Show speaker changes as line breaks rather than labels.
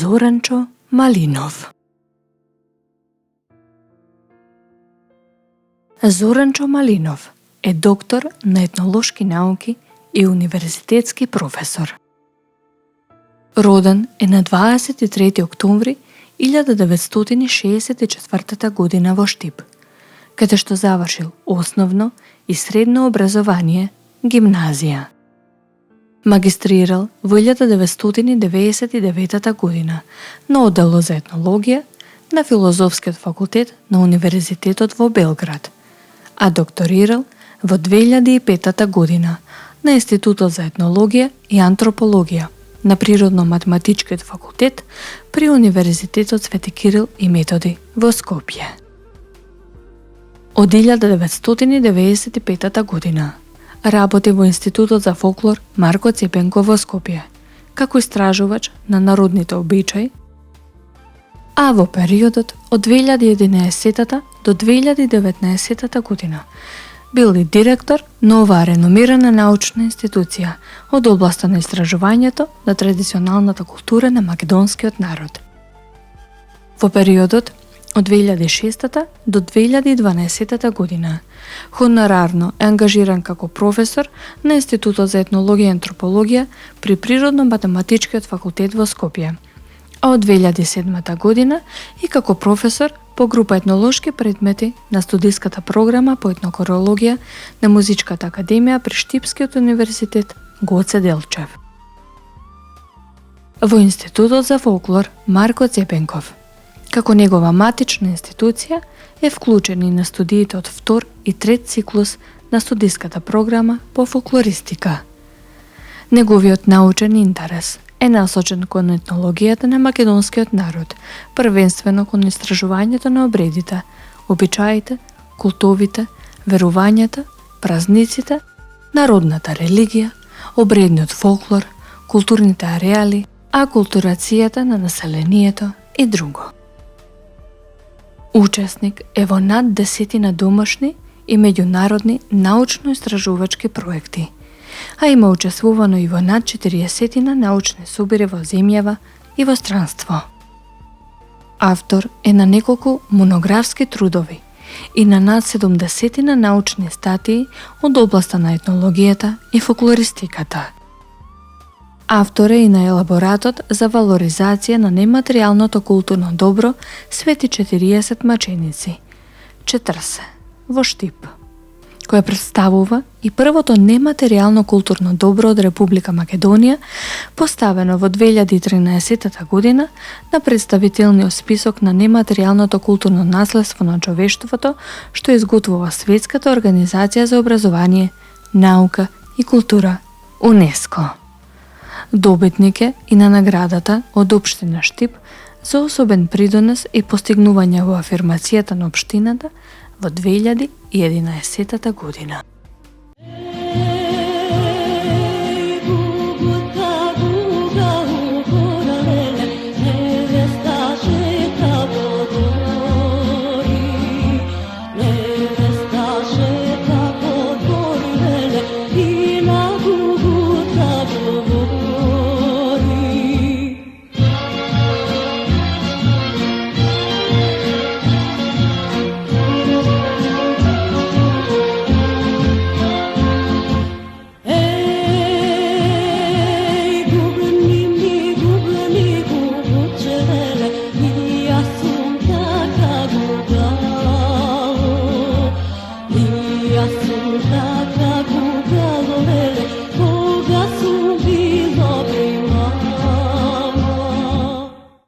Зоранчо Малинов. Зоранчо Малинов е доктор на етнолошки науки и универзитетски професор. Роден е на 23 октомври 1964 година во Штип, каде што завршил основно и средно образование, гимназија. Магистрирал во 1999 година на одделот за етнологија на Филозофскиот факултет на Универзитетот во Белград, а докторирал во 2005 година на Институтот за етнологија и антропологија на Природно-математичкиот факултет при Универзитетот Свети Кирил и Методи во Скопје. Од 1995 година работи во Институтот за фолклор Марко Цепенко во Скопје, како истражувач на народните обичаи, а во периодот од 2011 до 2019 година бил и директор на оваа реномирана научна институција од областа на истражувањето на традиционалната култура на македонскиот народ. Во периодот од 2006 до 2012 година хонорарно е ангажиран како професор на Институтот за етнологија и антропологија при Природно-математичкиот факултет во Скопје, а од 2007 година и како професор по група етнолошки предмети на студиската програма по етнокорологија на Музичката академија при Штипскиот универзитет Гоце Делчев. Во Институтот за фолклор Марко Цепенков, како негова матична институција, е вклучен и на студиите од втор и трет циклус на студиската програма по фолклористика. Неговиот научен интерес е насочен кон етнологијата на македонскиот народ, првенствено кон истражувањето на обредите, обичаите, култовите, верувањата, празниците, народната религија, обредниот фолклор, културните ареали, акултурацијата на населението и друго. Учесник е во над 10 домашни и меѓународни научно-истражувачки проекти, а има учествувано и во над 40 научни собири во земјава и во странство. Автор е на неколку монографски трудови и на над 70 научни статии од областа на етнологијата и фолклористиката. Автор е и на елаборатот за валоризација на нематеријалното културно добро Свети 40 маченици, 40 во Штип, која представува и првото нематеријално културно добро од Република Македонија, поставено во 2013 година на представителниот список на нематеријалното културно наследство на човештвото, што изготвува Светската организација за образование, наука и култура УНЕСКО. Добитник е и на наградата од Општина Штип за особен придонес и постигнување во афирмацијата на општината во 2011 година.